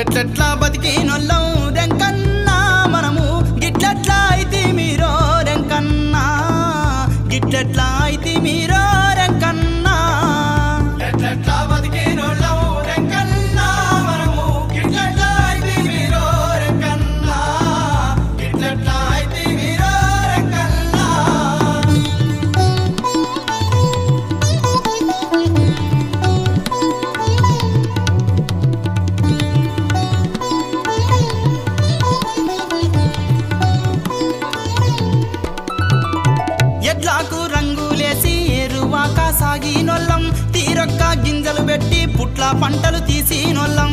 ఎట్లెట్లా బతికినొల్లం రెంకన్నా మనము గిట్లెట్లా అయితే మీరో రెంకన్నా గిట్లెట్లా అయితే మీరో రెంకన్నా ఎట్లెట్లా బతికినొల్లం రెంకన్నా మనము గిట్లెట్లా అయితే మీరో రెంకన్నా గిట్లెట్లా అయితే మీరో రెంకన్నా ఎట్లాకు రంగులేసి ఎరువాక సాగినొల్లం తీరొక్క గింజలు పెట్టి పుట్ల పంటలు తీసినొల్లం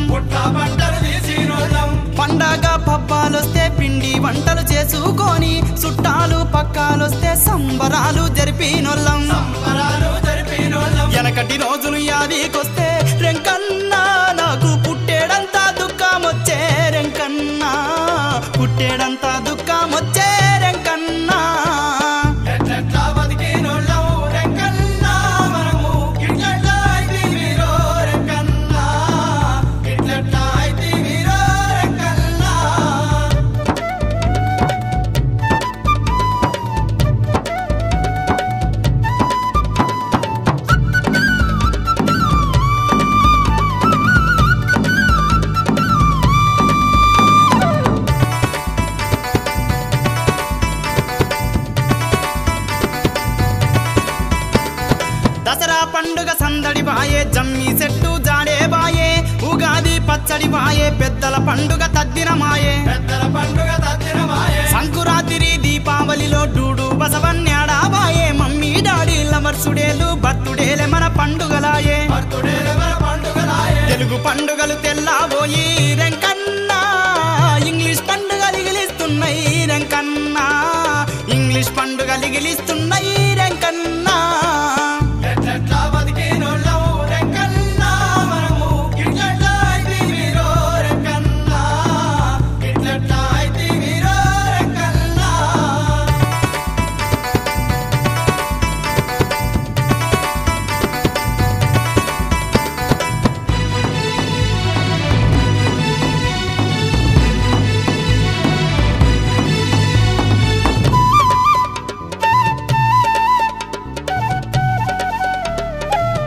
పండగ పబ్బాలొస్తే పిండి వంటలు చేసుకొని చుట్టాలు పక్కాలొస్తే సంబరాలు జరిపినొల్లం వెనకటి రోజులు యాదికొస్తే రెంకన్నా నాకు పుట్టేడంతా దుఃఖమొచ్చే రెంకన్నా పుట్టేడంతా దుఃఖమొచ్చే రెంకన్నా దసరా పండుగ సందడి బాయే జమ్మి చెట్టు జాడే బాయే ఉగాది పచ్చడి బాయే పెద్దల పండుగ తద్దినమాయే సంకురాత్రి దీపావళిలో డూడు బసవన్యాడా బాయే మమ్మీ డాడీ లవర్సుడేలు బర్తుడేలే మన పండుగలాయే తెలుగు పండుగలు తెల్లాబోయి రెంకన్నా ఇంగ్లీష్ పండుగలు గిలిస్తున్నాయి రెంకన్నా ఇంగ్లీష్ పండుగలు గిలిస్తున్నాయి రెంకన్నా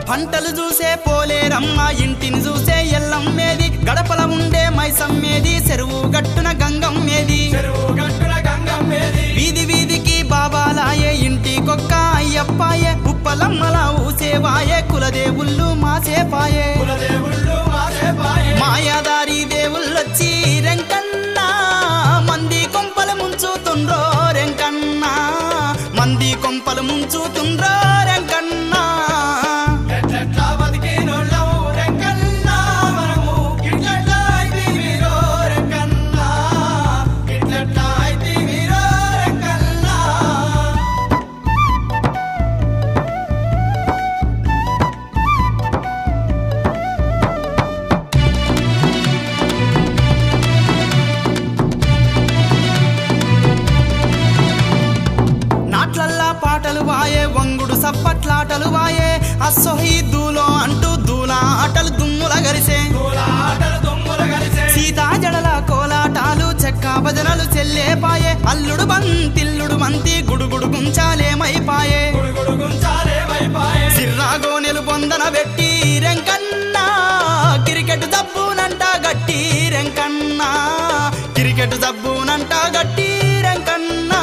పంటలు చూసే పోలేరమ్మ ఇంటిని చూసే ఎల్లమ్మేది గడపల ఉండే మైసమ్మేది చెరువు గట్టున గంగమ్మేది వీధి వీధికి బాబాలాయే ఇంటికొక్క అయ్యప్పాయే ఉప్పలమ్మల ఊసేవాయే కులదేవుళ్ళు మాసేపాయే మాయాదారి దేవుళ్ళొచ్చి రెంకన్నా మంది కొంపలు ముంచుతుండ్రో రెంకన్నా మంది కొంపలు ముంచుతుండ్రో రెంకన్నా పాటలు వాయే వంగుడు సప్పట్లాటలు వాయే అస్సోహీదులో అంటూ దూలా ఆటలు దుమ్ముల గరిసే సీతా జడల కోలాటాలు చెక్క భజనలు చెల్లేపాయే అల్లుడు బంతిల్లుడు మంతి గుడుగుడు గుంచాలేమైపాయే సిర్రాగోనెలు పొందన పెట్టి రెంకన్నా క్రికెట్ దబ్బునంట గట్టి రెంకన్నా క్రికెట్ దబ్బునంట గట్టి రెంకన్నా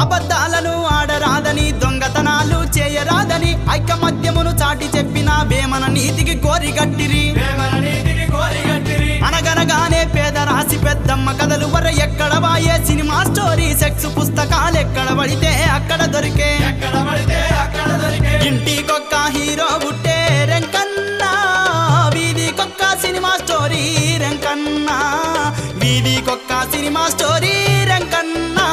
అబద్ధాలను ఆడరాదని దొంగతనాలు చేయరాదని ఐకమత్యమును చాటి చెప్పిన వేమన నీతికి కోరిగట్టిరి అనగనగానే పేద రాసి పెద్దమ్మ కథలు వర ఎక్కడ వాయే సినిమా స్టోరీ సెక్స్ పుస్తకాలు ఎక్కడ పడితే అక్కడ దొరికే ఇంటికొక్క హీరో పుట్టే రెంకన్నా వీధికొక్క సినిమా స్టోరీ రెంకన్నా వీధికొక్క సినిమా స్టోరీ రెంకన్నా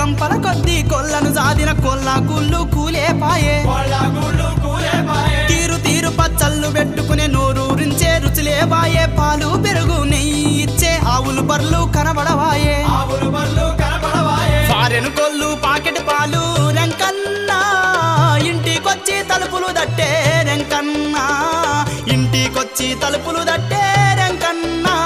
గంపల కొద్ది కొల్లను సాదిన కొల్లా గుళ్ళు కూలేపాయే తీరు తీరు పచ్చళ్ళు పెట్టుకునే నోరూరించే రుచులేవాయే పాలు పెరుగు నెయ్యి ఇచ్చే ఆవులు బర్లు కనబడవాయే ఫారెన్ కొల్లు పాకెట్ పాలు రెంకన్నా ఇంటికొచ్చి తలుపులు దట్టే రెంకన్నా ఇంటికొచ్చి తలుపులు దట్టే రెంకన్నా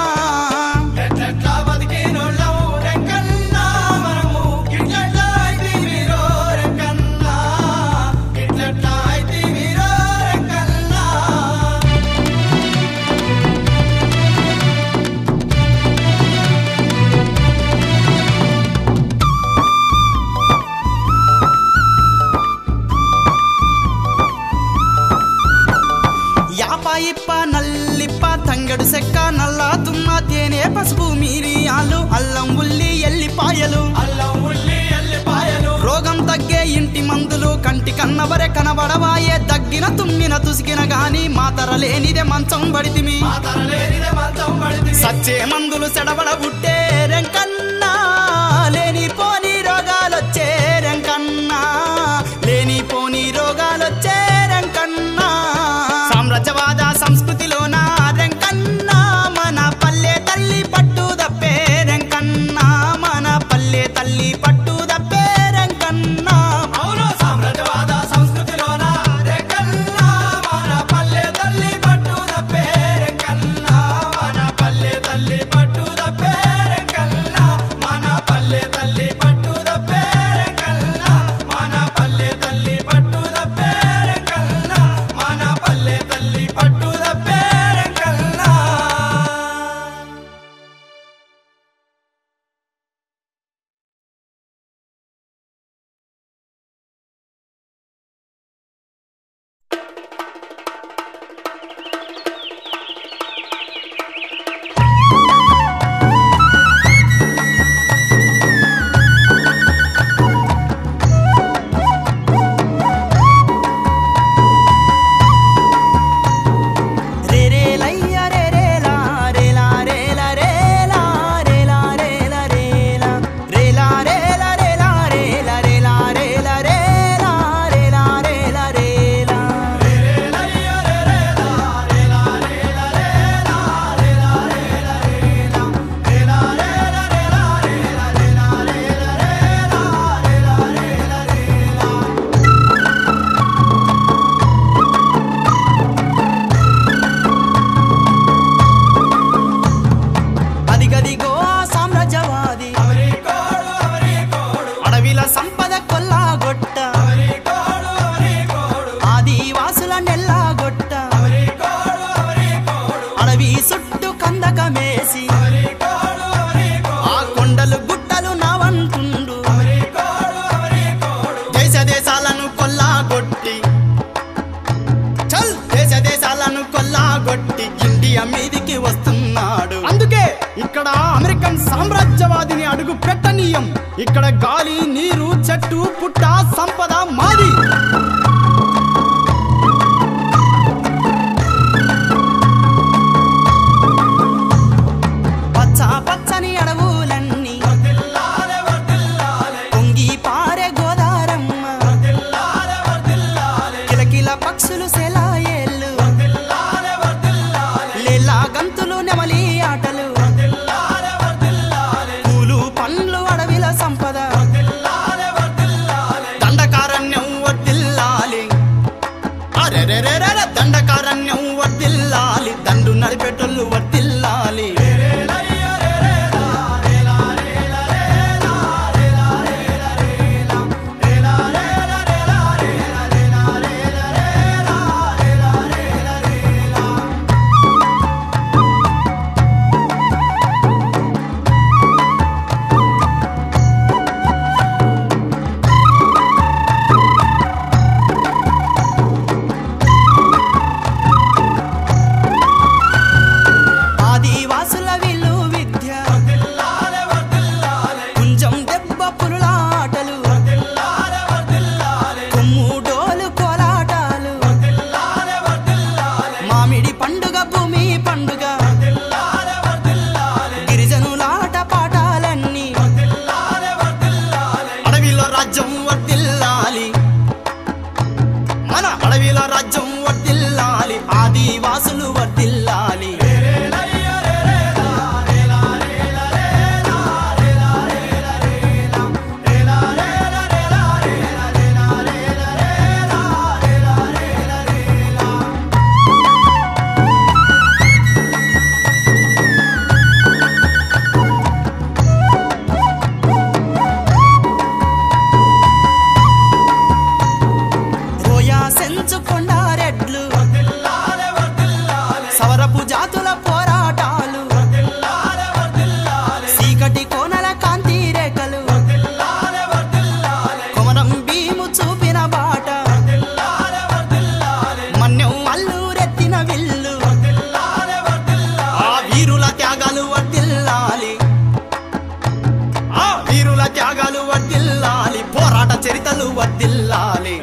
ఇప్ప నల్లిప్ప తంగడు సెక్క నల్ల తుమ్మ తేనె పసుపు మిరియాలు అల్లం ఉల్లి ఎల్లిపాయలు రోగం తగ్గే ఇంటి మందులు కంటి కన్నవరే కనబడవాయే దగ్గిన తుమ్మిన తుసికిన గాని మాతర లేనిదే మంచం పడితిమి సచ్చే మందులు సెడబడ బుట్టే రెంకన్నా లేనిపోని రోగాలొచ్చే రెంకన్నా లేనిపోని రోగాలొచ్చే రెంకన్నా సామ్రాజ్యవాద సంస్కృతిలోన రెంకన్నా మన పల్లె తల్లి పట్టు దప్పే రెంకన్నా మన పల్లె తల్లి పట్టు దప్పే రెంకన్నా సామ్రాజ్యవాద సంస్కృతిలోన రెంకన్నా మన పల్లె తల్లి పట్టు దప్పే రెంకన్నా మన పల్లె తల్లి పట్టు దప్పే రెంకన్నా మన పల్లె తల్లి పట్టు దప్పే రెంకన్నా మన పల్లె తల్లి పట్టు దప్పే రెంకన్నా మన పల్లె తల్లి పట్టు దప్పే రెంకన్నా ఇక్కడ అమెరికన్ సామ్రాజ్యవాదిని అడుగు పెట్టనీయం. ఇక్కడ గాలి, నీరు, చెట్టు, పుట్ట, సంపద మాది. పచ్చ పచ్చని అడవులన్నీ పొంగి పారే గోదారమ్మ, కిలకిల పక్షులు సెలాయేళ్ళు, లేలా గంతులు నెమలి ఆటలు, పూలు పండ్లు అడవిల సంపద, దండకారణ్యం వర్ధిల్లాలి, అరెరెరెరె దండకారణ్యం వర్ధిల్లాలి, దండు నడిపేటోళ్ళు వర్ధిల్లాలి. చరితలు వర్ధిల్లాలి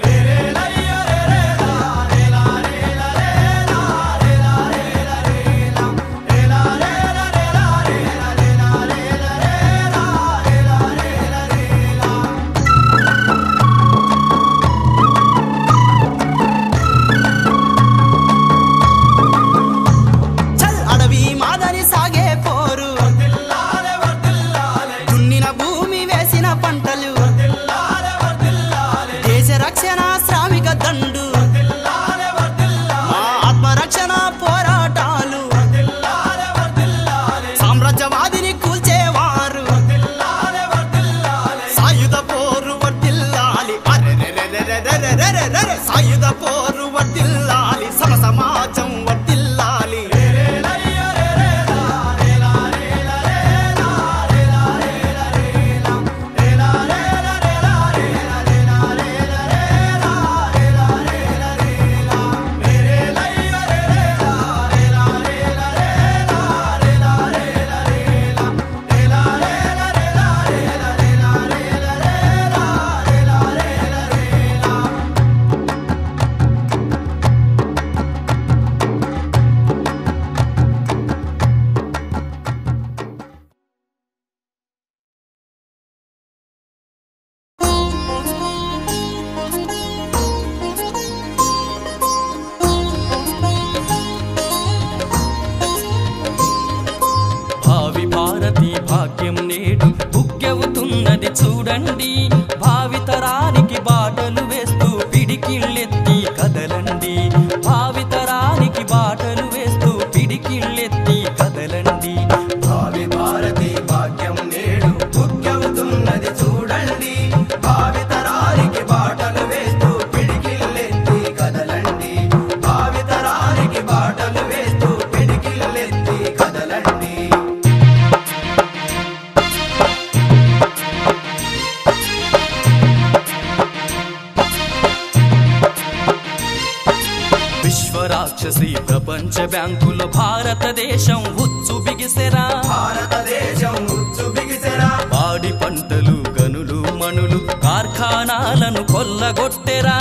సాయుధ పోరు వర్ధిల్లాలి సమసమాజం వర్ధిల్లాలి భాగ్యం నేడు బుగ్గవుతున్నది చూడండి భావితరానికి బాటలు వేస్తూ పిడికిళ్ళెత్తి కదలండి భావితరానికి బాటలు వేస్తూ పిడికిళ్ళెత్తి కదలండి భావి భారతి భాగ్యం నేడు బుగ్గవుతున్నది చూడండి భావితరానికి బాటలు వేస్తూ పిడికిళ్ళెత్తి కదలండి భావితరానికి బాటలు వేస్తూ పిడికిళ్ళెత్తి కదలండి రాక్షసి ప్రపంచ బ్యాంకులో భారతదేశం ఉచ్చు బిగిసెరా పాడి పంటలు గనులు మనులు కార్ఖానాలను కొల్లగొట్టెరా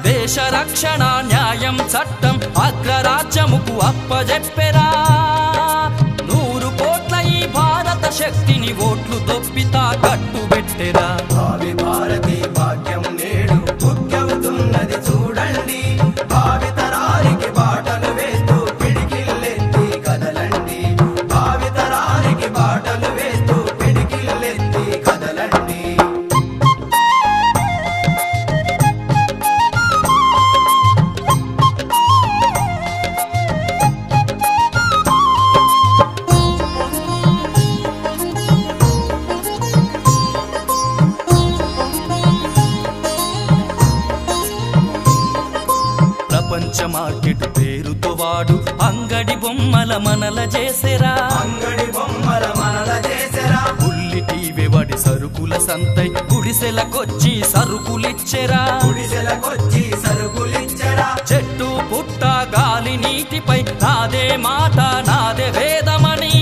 దేశ రక్షణ న్యాయం చట్టం అగ్రరాజ్యముకు అప్పజెప్పెరా 100 కోట్ల ఈ భారత శక్తిని ఓట్లు దొప్పితా కట్టుబెట్టెరా భావి భారతి భాగ్యం నేడు బుగ్గవుతున్నది చూడండి భావితరానికి బాటలు వేస్తూ పిడికిళ్ళెత్తి కదలండి భావితరానికి బాటలు వేస్తూ పిడికిళ్ళెత్తి కదలండి ప్రపంచ మార్కెట్ పేరుతో వాడు అంగడి బొమ్మల మనల చేసెరా బుల్లి టీవీ వాడి సరుకుల సంతై గుడిసెలకొచ్చి సరుకులిచ్చెరా చెట్టు పుట్ట గాలి నీటిపై నాదే మాట నాదే వేదమని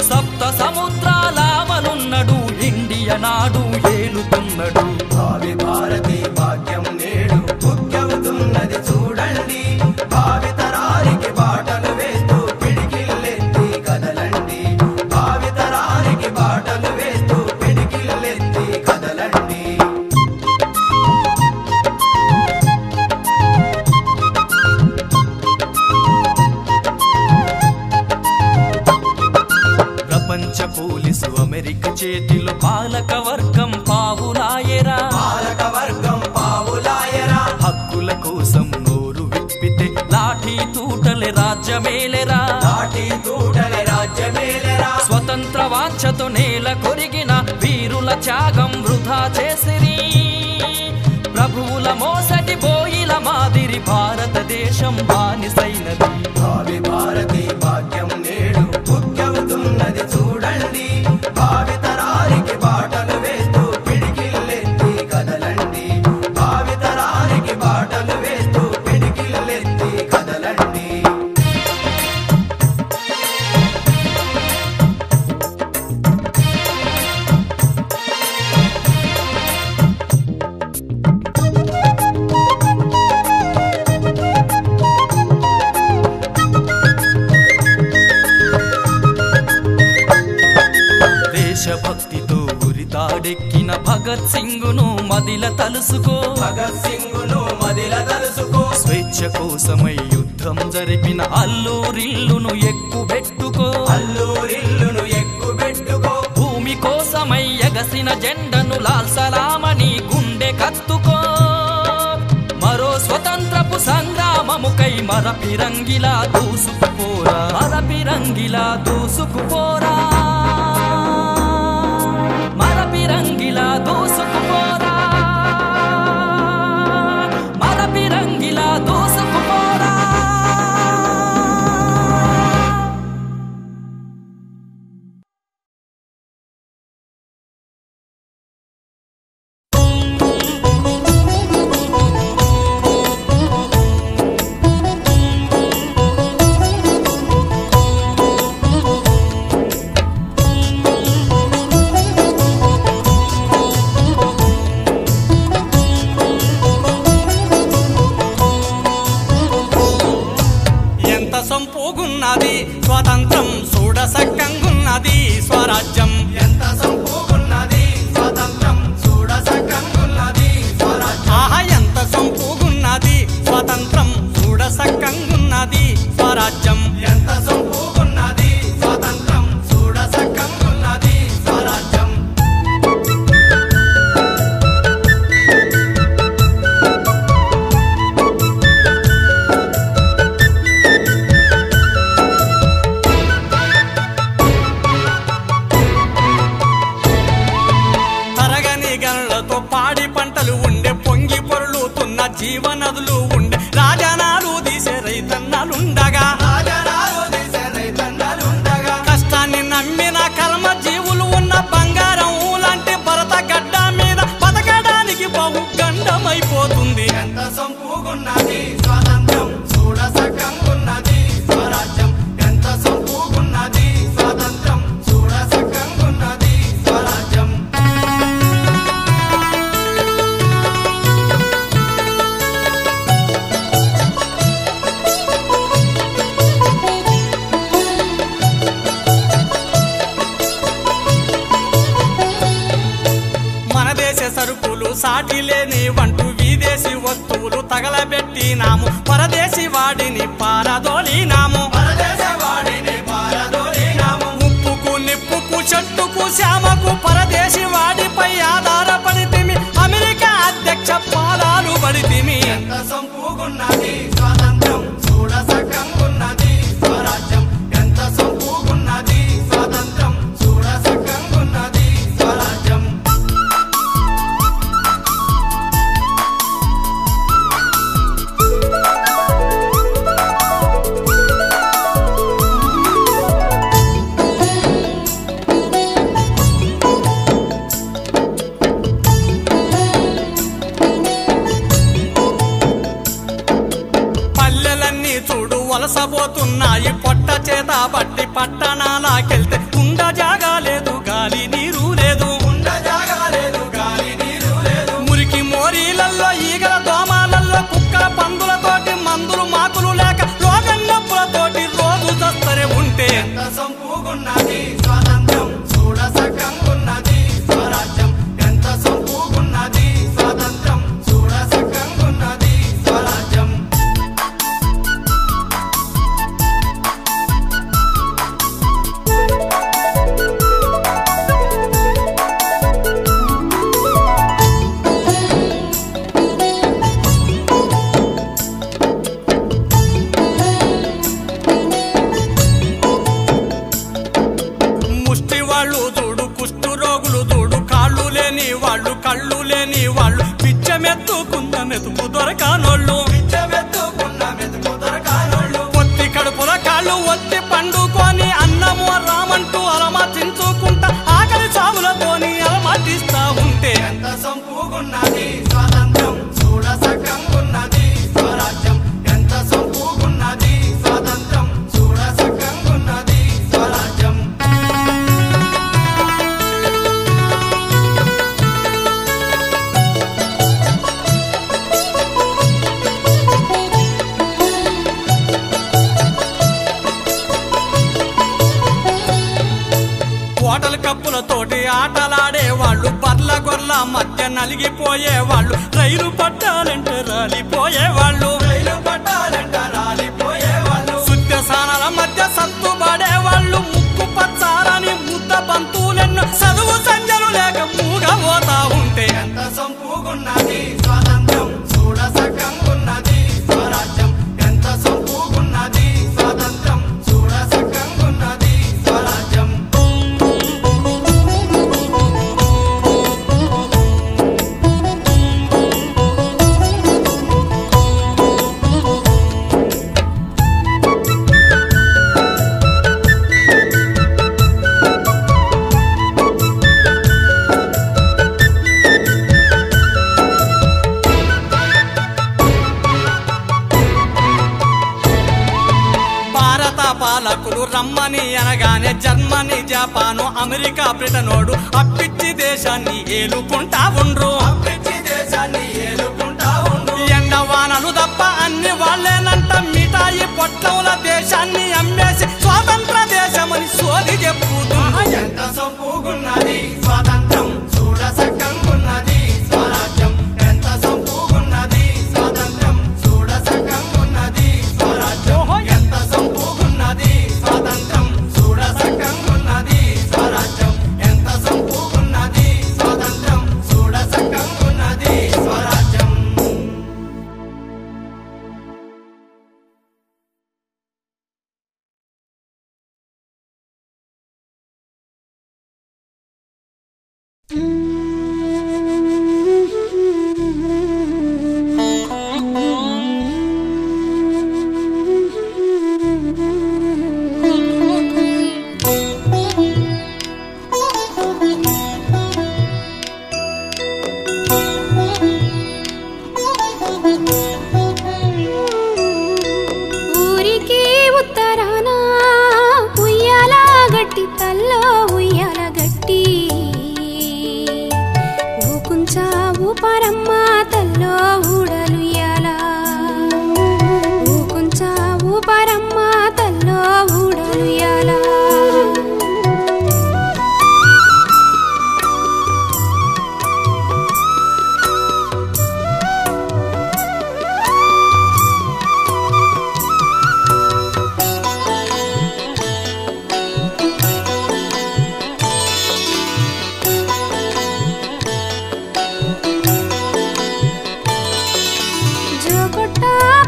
సప్త సముద్రాలామనున్నడు ఇండియా నాడు ఏలుతున్నడు భావి భారతి భాగ్యం నేడు బుగ్గవుతున్నది చూడండి భావితరానికి బాటలు వేస్తూ పిడికిళ్ళెత్తి కదలండి భావితరానికి బాటలు వేస్తూ పిడికిళ్ళెత్తి కదలండి ప్రపంచ పోలీసు అమెరికా చేతిలో పాలక వర్గం పావులాయరా హక్కుల కోసం నోరు విప్పితే లాఠీ తూటలే రాజ్యమేలెరా స్వతంత్ర వాంఛతో నేల కొరిగిన వీరుల త్యాగం వృధా చేసిరి ప్రభువుల మోసటి బోయిల మాదిరి భారతదేశం బానిసైనది భావి భారతి భాగ్యం నేడు బుగ్గవుతున్నది చూడండి భావితరానికి బాటలు వేస్తూ పిడికిళ్ళెత్తి కదలండి భావితరానికి బాటలు వేస్తూ పిడికిళ్ళెత్తి కదలండి ఉరితాడెక్కిన భగత్ సింగును మదిల తలుసుకో, భగత్ సింగును మదిల తలుసుకో. స్వేచ్ఛ కోసమై యుద్ధం జరిపిన అల్లూరిల్లును ఎక్కుబెట్టుకో, అల్లూరిల్లును ఎక్కుబెట్టుకో. భూమి కోసమై ఎగసిన జెండను లాల్ సలామని గుండె కత్తుకో. మరో స్వతంత్రపు సంగ్రామముకై మరపిరంగిలా దూసుకుపోరా, మరపిరంగిలా దూసుకుపోరా, మరపిరంగిలా దూసుకుపోరా, మరపిరంగిలా దూసుకుపోరా. సంపూగున్నది స్వాతంత్రం చూడసక్కంగున్నది స్వరాజ్యం. ఎంత సంపూగున్నది స్వాతంత్రం చూడసక్కంగున్నది స్వరాజ్యం. ఆహా ఎంత సంపూగున్నది స్వాతంత్రం చూడసక్కంగున్నది స్వరాజ్యం. ఎంత సంపూగున్నది స్వాతంత్రం చూడసక్కంగున్నది స్వరాజ్యం. పాడి పంటలు ఉండే, పొంగి పొరులుతున్న జీవనదులు ఉండే, రాజనాలు తీసే రైతన్నలుండగా, కష్టాన్ని నమ్మిన కర్మ జీవులు ఉన్న బంగారం లాంటి భరత గడ్డ మీద బతకడానికి బహు గండమైపోతుంది. ఎంత సంపూగున్నది స్వాతంత్రం చూడసక్కంగున్నది స్వరాజ్యం. ఎంత సంపూగున్నది స్వాతంత్రం చూడసక్కంగున్నది స్వరాజ్యం. సరుకులు సాటి లేని వంటూ విదేశీ వస్తువులు తగలబెట్టినాము, పరదేశీ వాడిని పారదోలినాము. ఉప్పుకు నిప్పుకు చెట్టుకు శ్యామకు పరదేశీ వాడిపై ఆధారపడితిమి, అమెరికా అధ్యక్ష పాదాలు పడితిమి. ఎంత సంపూగున్నది స్వాతంత్రం చూడసక్కంగున్నది స్వరాజ్యం. ఎంత సంపూగున్నది స్వాతంత్రం చూడసక్కంగున్నది స్వరాజ్యం. వలసబోతున్నాయి పొట్ట చేత బట్టి, పట్టణాలకెళ్తే ఉండ జాగా లేదు, గాలి నీరు లేదు. మురికి మోరీలల్లో ఈగల దోమాలల్లో కుక్కల పందులతోటి మందులు మాకులు లేక రోగం నొప్పులతోటి రోజు చస్తరే ఉంటే. ఎంత సంపూగున్నది స్వాతంత్రం చూడసక్కంగున్నది స్వరాజ్యం. ఎంత సంపూగున్నది స్వాతంత్రం చూడసక్కంగున్నది స్వరాజ్యం. వాళ్ళు కళ్ళు లేని వాళ్ళు, పిచ్చమెత్తుకున్న మెతుకు దొరకానోళ్ళు, పొత్తి కడుపుల కాళ్ళు ఒత్తి పండుకొని అన్నము రామంటూ అలమర్చించుకుంటా ఆకలి చావులతోని అలమర్చిస్తా ఉంటే. ఎంత సంపూగున్నది స్వాతంత్రం చూడసక్కంగున్నది స్వరాజ్యం. ఎంత సంపూగున్నది స్వాతంత్రం చూడసక్కంగున్నది స్వరాజ్యం. నలిగిపోయేవాళ్ళు, రైలు పట్టాలంటే రాలిపోయేవాళ్ళు, సుత్యసానాల మధ్య సత్తుపడేవాళ్ళు, ముక్కు పచ్చారని ముద్ద బంతులెన్నో చదువు సంజలు లేక మూగబోతా ఉంటే ఎంత సంపుగున్నది స్వాతంత్రం చూడ సకంగున్నది స్వరాజ్యం, ఎంత సంపుగున్నది స్వాతంత్రం చూడ సకంగున్నది స్వరాజ్యం. పాలకులు రమ్మని అనగానే జర్మనీ, జపాను, అమెరికా, బ్రిటనోడు అప్పిచ్చి దేశాన్ని ఏలుకుంటా ఉండ్రు, ఎండవానలు తప్ప అన్ని వాళ్ళేనంట మిఠాయి పొట్లముల దేశాన్ని అమ్మేసి స్వాతంత్ర దేశమని సోది చెప్పుతున్నా. ఎంత సంపుగున్నది స్వాతంత్రం చూడ సకంగున్నది స్వరాజ్యం, ఎంత సంపుగున్నది స్వాతంత్రం చూడ సకంగున్నది స్వరాజ్యం, ఎంత సంపుగున్నది స్వాతంత్రం చూడ సకంగున్నది స్వరాజ్యం, ఎంత సంపుగున్నది స్వాతంత్రం చూడ సకంగున్నది స్వరాజ్యం. ఊరికి ఉత్తరాన ఉయ్యాల గట్టి తల్లో ఉయ్యాల గట్టి ఊకుంచా ఊపరమ్మ తల్లో ఊడలుయ్యాల, ఊకుంచా ఊపరమ్మ తల్లో ఊడలుయ్యాల. జోకొట్ట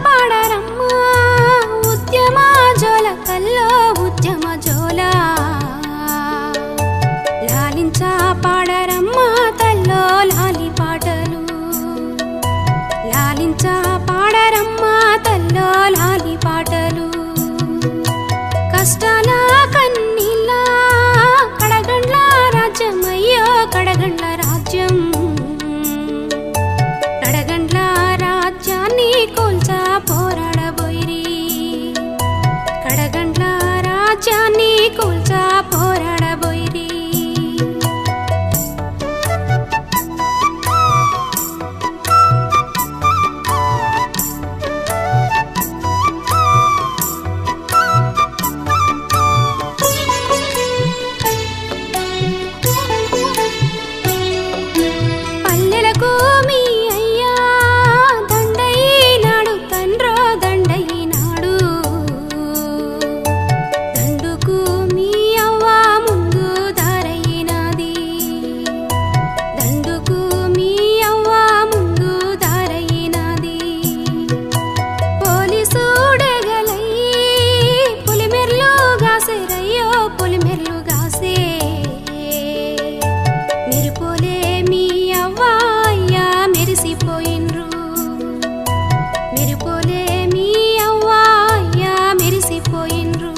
పాడరమ్మ ఉద్యమ జోల కల్లో ఉద్యమ జోల, లాలించా పాడరమ్మ తల్లో లాలి పాటలు, లాలించా పాడరమ్మ తల్లో లాలి పాటలు. కష్టాల కన్నీళ్ళ కడగండ్ల రాజ్యమయ్యో కడగండ్ల రాజ్యం, కడగండ్ల రాజ్యాన్ని కూల్చా పోరాడబోయిరి, కడగండ్ల రాజ్యాన్ని కూల్చా పోరాడబోయిరి. పల్లెలకు మీ అయ్యా దండయినాడు తండ్రో దండయినాడు, దండుకు మీ అవ్వ ముందు దారయినాది, దండుకు మీ అవ్వ ముందు దారయినాది. పోలీసు డెగలై పులిమెర్లు గాసేరయ్యో పులిమెర్లు గాసే, మెరిపోలే మీ అవ్వ అయ్యా మెరిసిపోయిన్రు, మెరిపోలే మీ అవ్వ అయ్యా మెరిసిపోయిన్రు.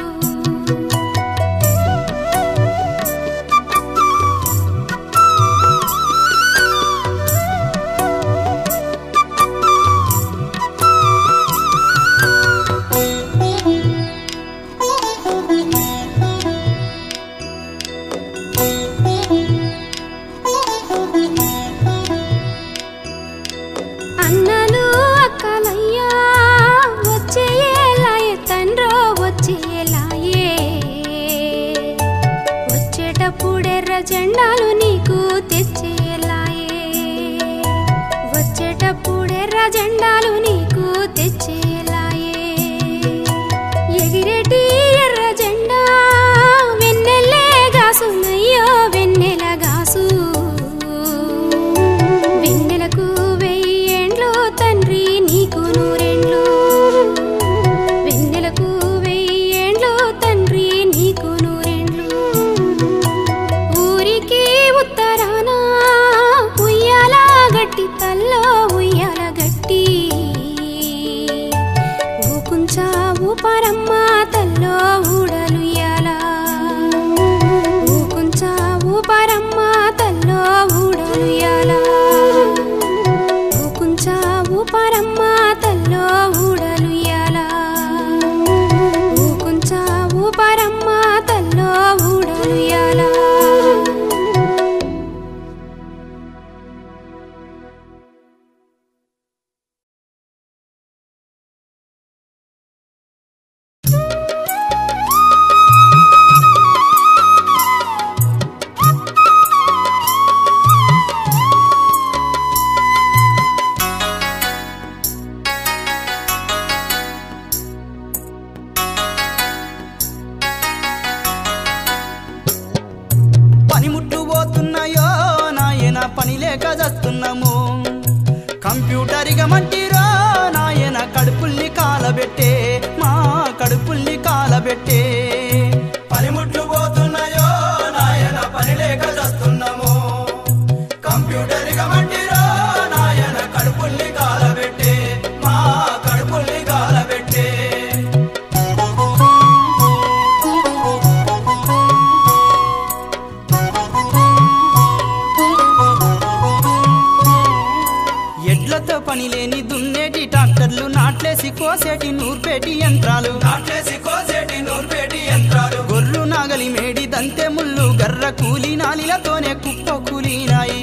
నాట్లేసి కోసేటి నూర్పేటి యంత్రాలు గొర్రు నాగలి మేడి దంతె ముళ్ళు గర్ర కూలి నాలిలతోనే కుప్ప కూలినాయి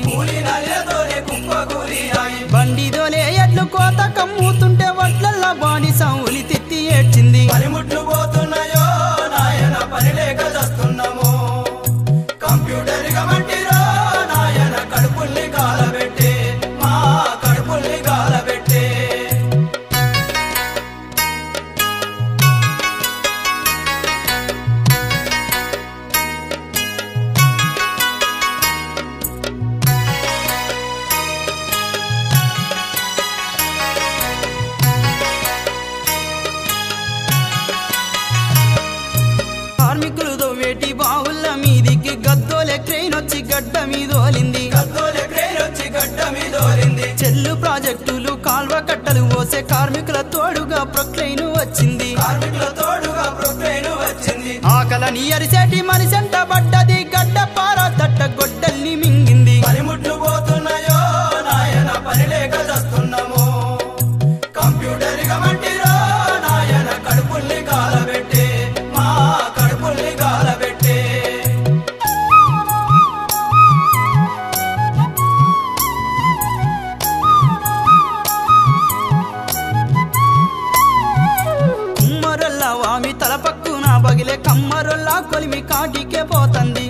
బండి దోలే ఎడ్లు కోత కమ్ముతుంటే వడ్లల్లా బాడి సౌలి తిత్తి ఏడ్చింది పనిముట్లు పోతున్నాయో నాయన పని లేక చస్తున్నాము కంప్యూటర్ గమంటిరో నాయన కడుపుల్ని కాలబెట్టే మా కడుపుల్ని కాలబెట్టే కార్మికులు దోవేటి బావుల మీదికి గద్దోలే క్రెయిన్ వచ్చి గడ్డ మీదోలింది చెల్లు ప్రాజెక్టులు కాల్వ కట్టలు పోసే కార్మికుల తోడుగా ప్రొక్లైన్ వచ్చింది ఆకలని అరిసేటి మనిషంట పడ్డది గడ్డ పారా తట్ట గొడ్డల్ని మింగింది పనిముట్లు పోతున్నాయో నాయన పని లేక చస్తున్నాము కంప్యూటర్ గమంటిరో నాయన కడుపుల్ని కాలబెట్టే మా కడుపుల్ని కాలబెట్టే కుమ్మరొల్ల వామి తలపక్కున బగిలే కమ్మరొల్ల కొలిమి కాటికే పోతంది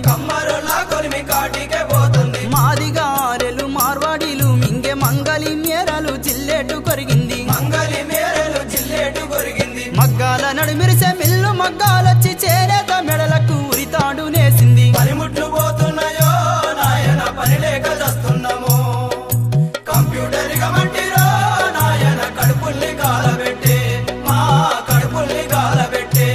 మాదిగా ఆరెలు మార్వాడీలు మింగే మంగలి మేరలు జిల్లేటు కొరిగింది మగ్గాల నడుమిరిసే మిల్లు మగ్గాలొచ్చి చేనేత మెడలకు ఉరితాడు నేసింది పనిముట్లు పోతున్నాయో నాయన పని లేక చస్తున్నాము కంప్యూటర్ గమంటిరో నాయన కడుపుల్ని కాలబెట్టే మా కడుపుల్ని కాలబెట్టే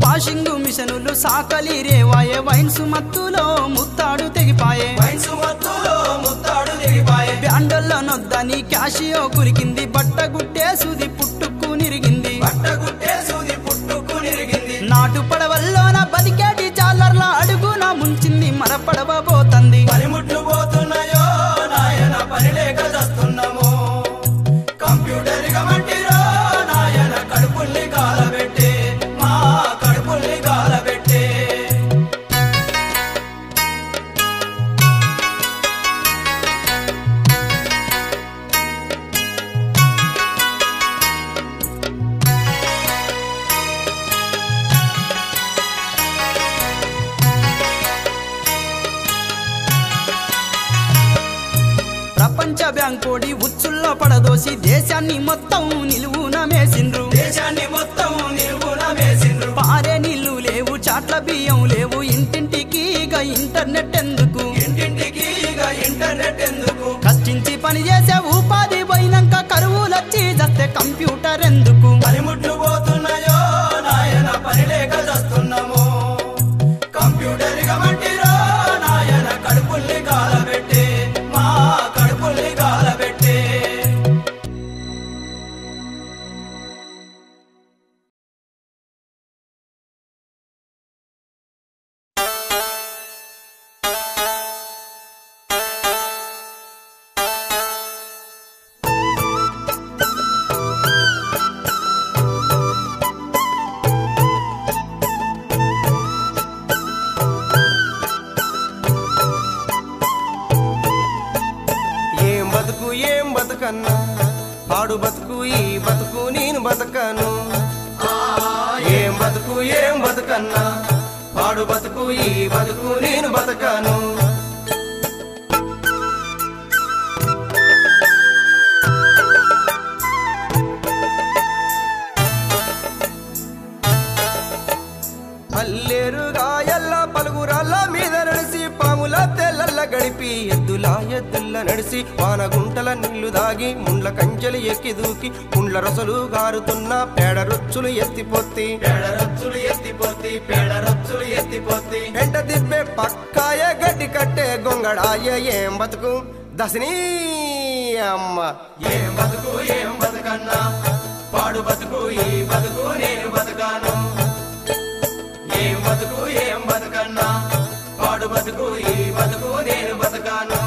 వాషింగ్ మిషనులు సాకలి రేవాయే వైన్స్ మత్తులో ముత్తాడు తెగిపాయే బ్యాండల్లో నొద్దని క్యాషియో కురికింది బట్ట గుట్టే సూది పుట్టుకు నిరిగింది నాటు పడవల్లోన బతికేటి జాలర్ల అడుగున ముంచింది మరపడవ పోతంది పనిముట్లు పోతున్నాయో నాయన పని లేక చస్తున్నాము కంప్యూటర్ గమంటిరో నాయన కడుపుల్ని కాలబెట్టే మా కడుపుల్ని కాలబెట్టే ప్రపంచ బ్యాంకోడి ఉచ్చుల్లో పడదోసి దేశాన్ని మొత్తం నిలువున మేసిండ్రు పారే నీళ్లు లేవు చాట్ల బియ్యం లేవు ఇంటింటికి ఇక ఇంటర్నెట్ ఎందుకు కష్టించి పని చేసే ఉపాధి పోయినాక కరువులొచ్చి చస్తే కంప్యూటర్ ఎందుకు పనిముట్లు పోతున్నాయో నాయన పని లేక చస్తున్నాము కంప్యూటర్ గమంటిరో నాయన కడుపుల్ని కాలబెట్టే మా కడుపుల్ని కాలబెట్టే ఏం బతుకన్నా పాడు బతుకు ఈ బతుకు నేను బతకను ఏం బతుకన్నా పాడు బతుకు ఈ బతుకు నేను బతకను పల్లెరుగా ఎల్ల పలుగురాళ్ళ మీద నడిసి పాముల తెల్ల గడిపి ఎద్దుల్లా నడిసి వానగుంటల నీళ్లు దాగి ముండ్ల కంచెలు ఎక్కి దూకి ముండ్ల రొసలు గారుతున్న పేడ రొచ్చులు ఎత్తిపోత్తి ఎంట దిబ్బే పక్కాయ గడ్డి కట్టే గొంగడాయ ఏం బతుకు దశనీ అమ్మ ఏం బతుకన్నా పాడు బతుకు ఈ బతుకు నేను బతకాను ఏం బతుకన్నా పాడు బతుకు ఈ బతుకు నేను బతకాను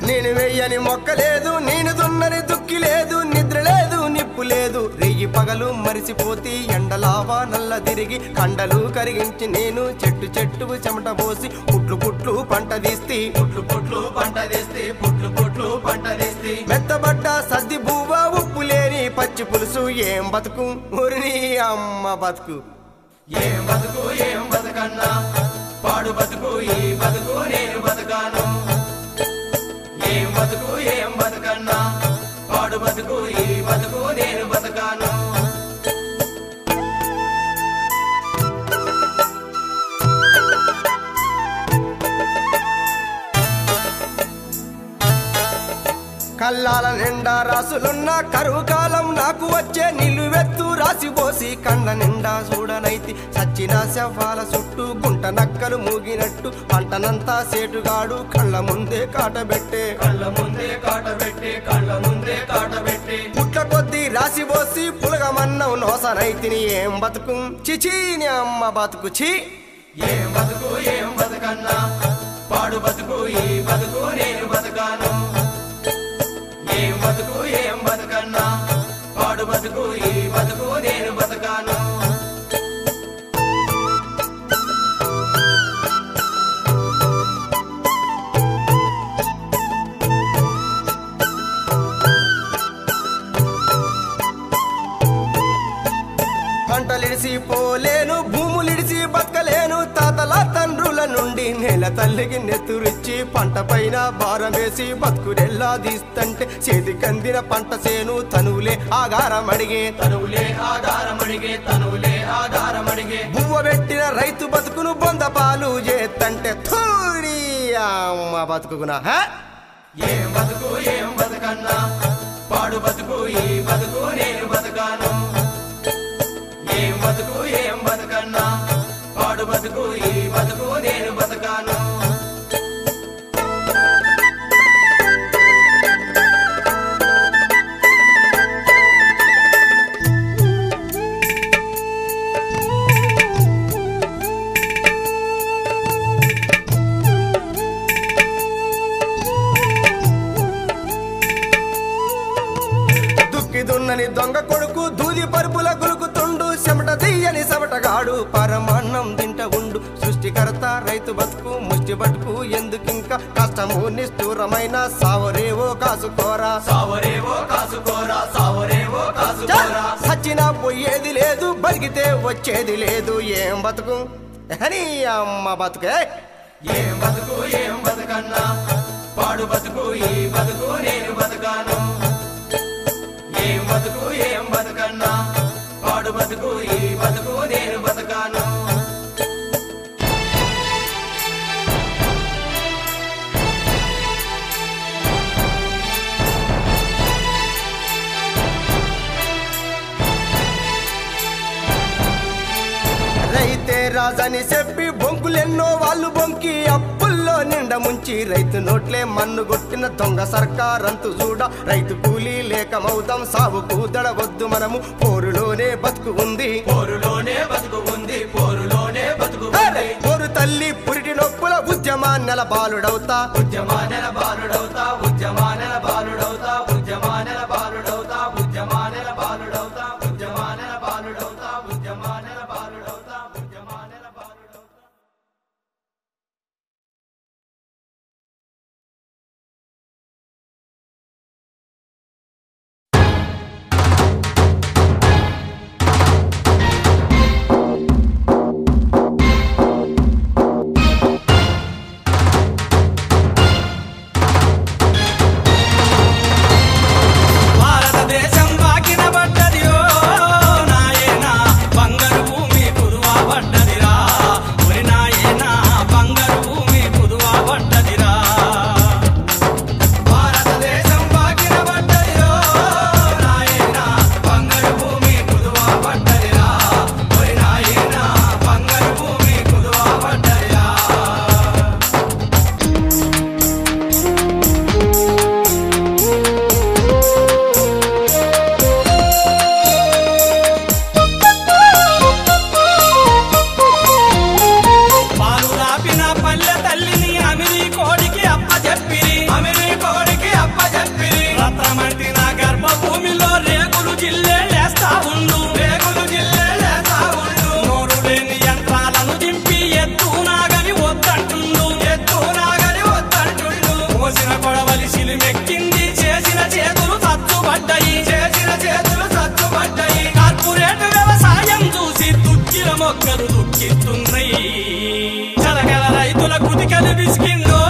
నేను వెయ్యని మొక్క లేదు నేను దున్నని దుక్కి లేదు నిద్ర లేదు నిప్పు లేదు రెయ్యి పగలు మరిసిపోతి ఎండలావా నల్ల తిరిగి కండలు కరిగించి నేను చెట్టుకు చెమట పోసి పుట్లు పంట తీస్తి మెత్తబడ్డ సద్ది బువ్వ ఉప్పు లేని పచ్చి పులుసు ఏం బతుకు ఊరిని అమ్మ బతుకు ఏం బతుకన్నా పాడు బతుకు ఈ బతుకు నేను బతకాను ఏం బతుకన్నా పాడు బతుకు ఈ బతుకు నేను బతకాను కల్లాల నిండా రాసులున్న కరువు కాలం నాకు వచ్చే నిలువెత్తు రాసిపోసి కండ్ల నిండా చూడనైతి సచ్చిన శవాల చుట్టూ గుంట నక్కలు మూగినట్టు పంటనంతా సేటుగాడు కళ్ళ ముందే కాటబెట్టే పుట్ల కొద్దీ రాసిపోసి పులగమన్నం నోసనైతిని ఏం బతుకు చిచీని అమ్మ బతుకు చి ఏం బతుకన్నా పాడు బతుకు ఈ బతుకు నేను బతకాను ఏం బతుకన్నా పాడు బతుకు ఈ బతుకు నేను బతకాను పంటలిడిసి పోలేను భూములిడిసి బతకలేను తాతల తండ్రుల నుండి నేల తల్లికి నెత్తురిచ్చి పంట పైన భారం వేసి బతుకుడెల్లా తీస్తంటే చేతి కందిన పంట సేను తనువులే ఆధారమడిగే బువ్వ పెట్టిన రైతు బతుకును బొంద పాలు చేస్తంటే థూడి అమ్మ బతుకునా ఏం బతుకన్నా పాడు బతుకు ఈ బతుకు నేను బతకాను ఏం బతుకన్నా పాడు బతుకు ఈ బతుకు నేను బతకాను దున్నని దొంగ కొడుకు దూది పరుపుల గులుకుతుండు చెమట తీయని సవటగాడు పరమాన్నం తింట ఉండు సృష్టికర్త రైతు బతుకు ముష్టి బతుకు ఎందుకింకా కష్టము నిష్ఠూరమైన సావరేవో కాసుకోరా సచ్చిన పోయేది లేదు బతికితే వచ్చేది లేదు ఏం బతుకు అని అమ్మ బతుకే ఏం బతుకన్నా పాడు బతుకు ఈ బతుకు నేను బతకాను ఏం బతుకన్నా పాడు బతుకు ఈ బతుకు నేను బతకాను రైతే రాజని చెప్పి బొంకులెన్నో వాళ్ళు బొంకి అప్పుల్లో నిండ ముంచి రైతు నోట్లే మన్ను కొట్టిన దొంగ సర్కారంతు చూడ రైతు కూలీ లేకమవుతాం సాగు కూదడవద్దు మనము పోరులోనే బతుకు ఉంది పోరు తల్లి పురిటి నొప్పుల ఉద్యమాన్నెల బాలుడవుతా చేసిన చేతులు సత్తుపడ్డాయి కార్పొరేట్ వ్యవసాయం చూసి దుక్కిల మొక్కలు దుఃఖిస్తున్నాయి జలగల రైతుల కుదికలు విసికిందో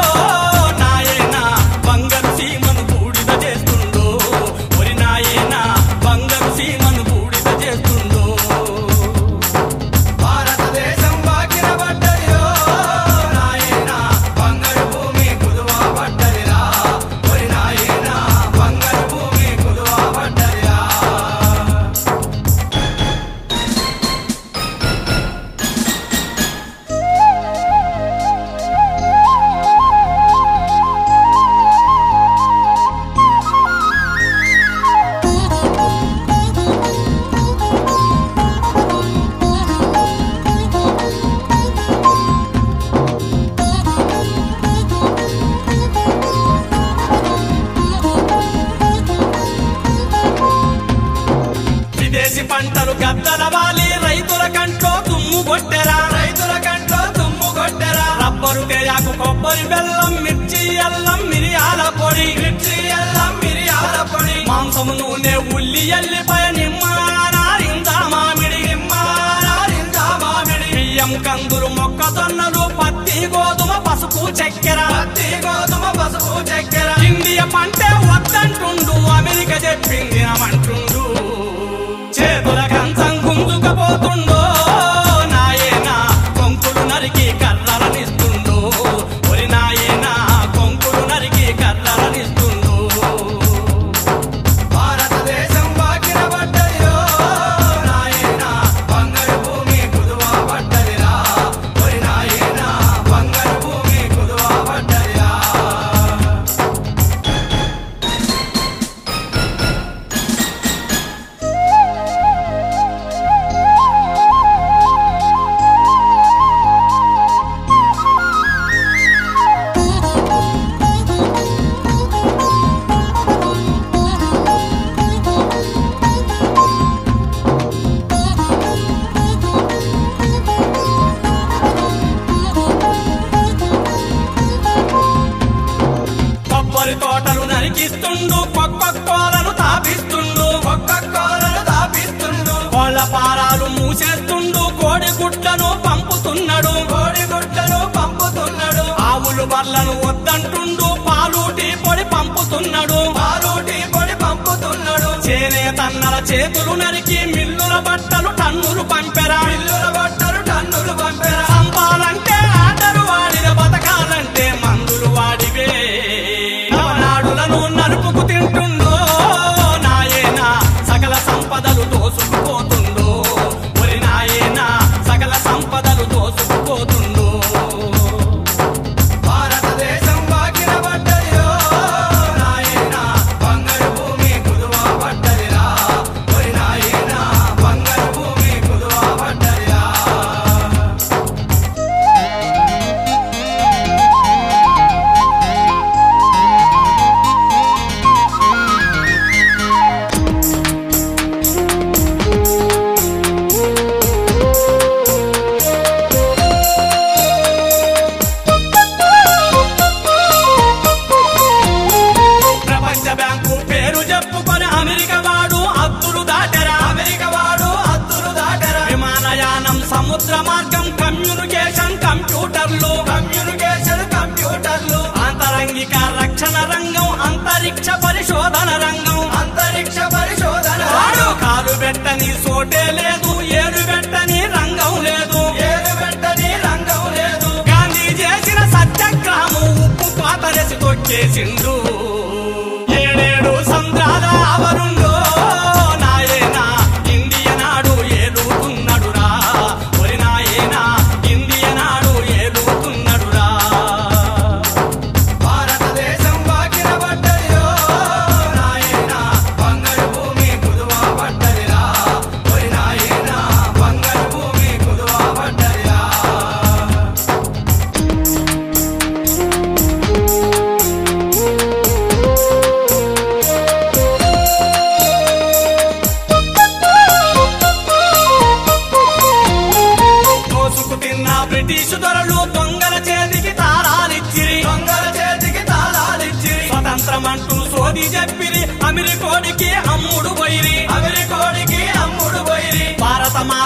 నాయనా బంగారు సీమను బూడిద చేస్తుందో ఒరి నాయనా బంగారు సీమను బూడిద చేస్తుందో భారతదేశం బాకిన పడ్డదిరో నాయనా బంగారు భూమి కుదువా పడ్డదిరా ఒరి నాయనా బంగారు భూమి కుదువా పడ్డదిరా విదేశీ పంటలు గద్దల వాలి రైతుల కంట్లో దుమ్ము కొట్టెరా రబ్బరు తేయాకు కొబ్బరి బెల్లం మిర్చి అల్లం మిరియాల పొడి మాంసము నూనె ఉల్లి ఎల్లిపాయ నిమ్మ నారింజ మామిడి బియ్యం కందులు మొక్కజొన్నలు పత్తి గోధుమ పసుపు చక్కెర ఇండియా పంటే వద్దంటుండు అమెరికా చెప్పింది నమంటుండు చేతుల కంచం గుంజుకపోతుండో నాయనా కొంకులు నరికి కర్రలనిస్తుండు ఒరి నాయనా కొంకులు నరికి కర్రలనిస్తుండు భారతదేశం బాకిన పడ్డదిరో నాయనా బంగారు భూమి కుదువా పడ్డదిరా ఒరి నాయనా బంగారు భూమి కుదువా పడ్డదిరా కొబ్బరి తోటలు నరికిస్తుండు కోలను తాపిస్తుండు కోళ్ళ పారాలు మూసేస్తుండు కోడి గుడ్లను పంపుతున్నాడు ఆవులు బర్లను వద్దంటుండు పాలూటి పొడి పంపుతున్నాడు చేనేతన్నల చేతులు నరికి మిల్లుల బట్టలు టన్నులు పంపెరా సంపాలంటే ఆటలు వాడిన బతకాలంటే మందులు వాడివే నవనాడులను నలుపుకు తింటుండో నాయనా సకల సంపదలు దోసుకుపోతుండో ఒరి నాయనా సకల సంపదలు దోసుకుపోతుండో భారతదేశం బాకిన పడ్డదిరో నాయనా బంగారు భూమి కుదువా పడ్డదిరా ఒరి నాయనా బంగారు భూమి కుదువా పడ్డదిరా ప్రపంచ బ్యాంకు పేరు చెప్పుకొని అమెరికా వాడు హద్దులు దాటెరా విమానయానం సముద్ర మార్గం కమ్యూనికేషన్ కంప్యూటర్లు అంతరంగిక రక్షణ రంగం అంతరిక్ష పరిశోధన రంగం వాడు కాలు పెట్టని సోటే లేదు ఏరు పెట్టని రంగం లేదు గాంధీ చేసిన సత్యాగ్రహము ఉప్పు పాతరేసి తొక్కేసిండు ఏడేడు సంద్రాల ఆవరుండో నాయనా ఇండియా నాడు ఏలుతున్నాడురా ఒరి నాయనా ఇండియా నాడు ఏలుతున్నాడురా భారతదేశం బాకిన పడ్డదిరో నాయనా బంగారు భూమి కుదువా పడ్డదిరా ఒరి నాయనా బంగారు భూమి కుదువా పడ్డదిరా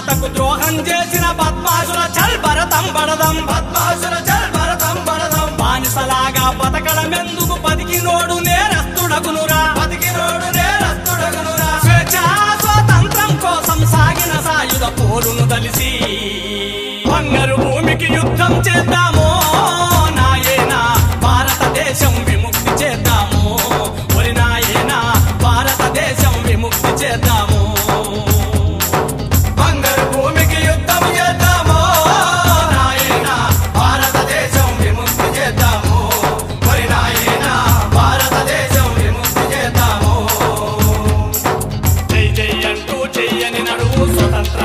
మాతకు ద్రోహం చేసిన పద్మాసుల చల్ భరతం బడదం పద్మాసుల చల్ భరతం బడదం బానిసలాగా బతకడమెందుకు బతికినోడు నేరస్తుడగునురా బతికినోడు నేరస్తుడగునురా స్వేచ్ఛ స్వాతంత్రం కోసం సాగిన సాయుధ పోరును కలిసి బంగారు భూమికి యుద్ధం చేద్దాము నాయనా భారతదేశం విముక్తి చేద్దాము ఒరి నాయనా భారతదేశం విముక్తి చేద్దాము బంగారు భూమికి యుద్ధం చేద్దాము నాయనా భారతదేశం విముక్తి చేద్దాము ఒరి నాయనా భారతదేశం విముక్తి చేద్దాము జై జై అంటూ చెయ్యని నడువు స్వతంత్ర